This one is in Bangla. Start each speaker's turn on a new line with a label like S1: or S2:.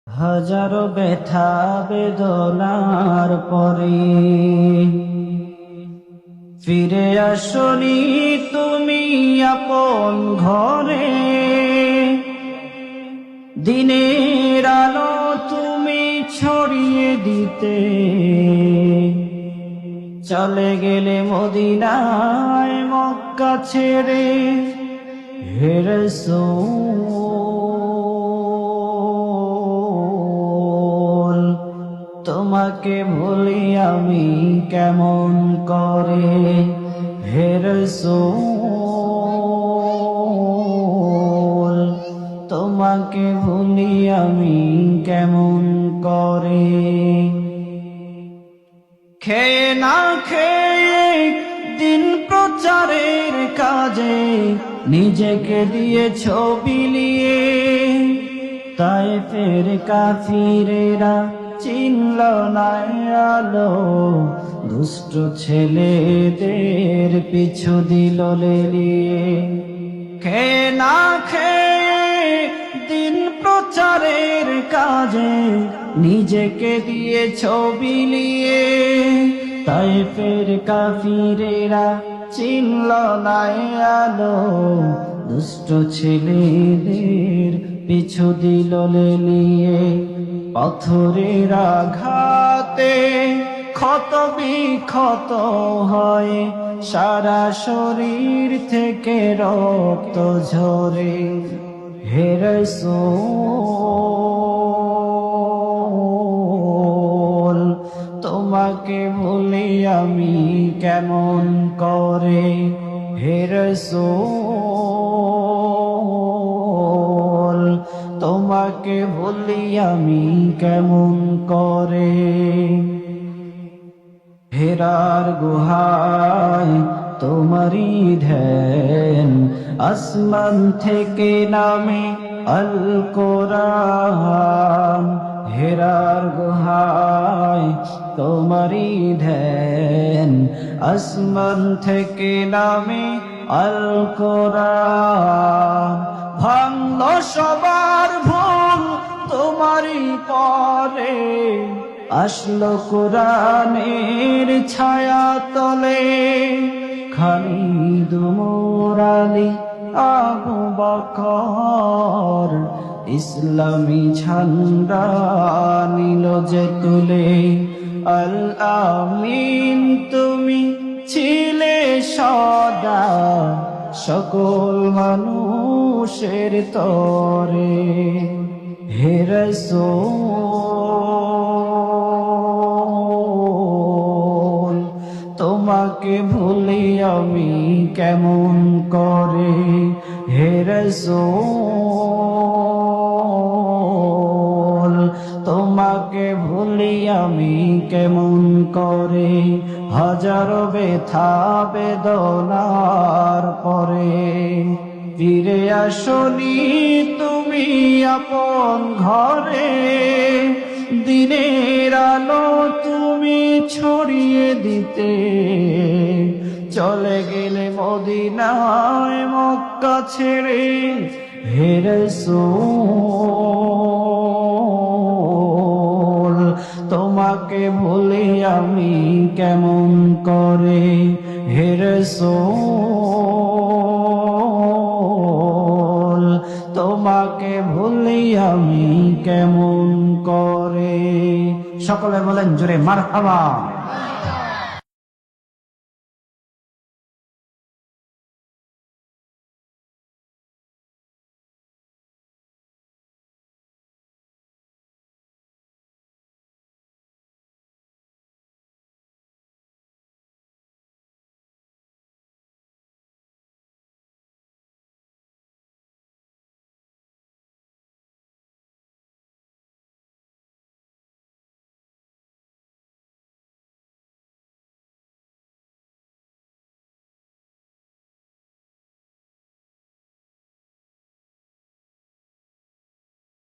S1: হাজারো ব্যথা বেদনার পরে ফিরে আসনি তুমি আপন ঘরে। দিনের আলো তুমি ছড়িয়ে দিতে চলে গেলে মদিনায় মক্কা ছেড়ে। হে রাসূল তোমাকে ভুলি আমি কেমন করে। হে রাসূল তোমাকে ভুলি আমি কেমন করে। খেয়ে না খেয়ে দিন প্রচারের কাজে নিজেকে দিয়েছ বিলিয়ে। তায়েফের কাফিরেরা চিনল না আলো, দুষ্ট ছেলেদের পিছু দিল লেলিয়ে। খেয়ে না খেয়ে দিন প্রচারের কাজে নিজেকে দিয়েছ বিলিয়ে। তায়েফের কাফিরেরা চিনল না আলো, দুষ্ট ছেলেদের পিছু দিল লেলিয়ে। পাথরের আঘাতে ক্ষত বিক্ষত হয় সারা শরীর থেকে রক্ত ঝরে। হে রাসূল তোমাকে ভুলি আমি কেমন করে। হে রাসূল তোমাকে ভুলি আমি কেমন করে। হেরার গুহায় তোমারি ধ্যান, আসমান থেকে নামে আল কোরআন। হেরার গুহায় তোমারি ধ্যান, আসমান থেকে নামে আল কোরআন। ভাঙল সবার ভুল তোমারি পরে, আসলো কোরআনের ছায়া তলে। খালিদ ওমর আলী আবু বকর ইসলামী ঝান্ডা নিল যে তুলে। আল আমিন তুমি ছিলে সদা সকল মানুষের তরে। হে রাসূল তোমাকে ভুলি আমি কেমন করে। হে রাসূল তোমাকে ভুলি আমি কেমন করে। হাজারো ব্যথা বেদনার পরে ফিরে আসনি তুমি আপন ঘরে। দিনের আলো তুমি ছড়িয়ে দিতে চলে গেলে মদিনায় মক্কা ছেড়ে। হে রাসূল তোমাকে ভুলি আমি কেমন করে। হে রাসূল তোমাকে ভুলি আমি কেমন করে। সকলে বলেন জোরে মারহাবা।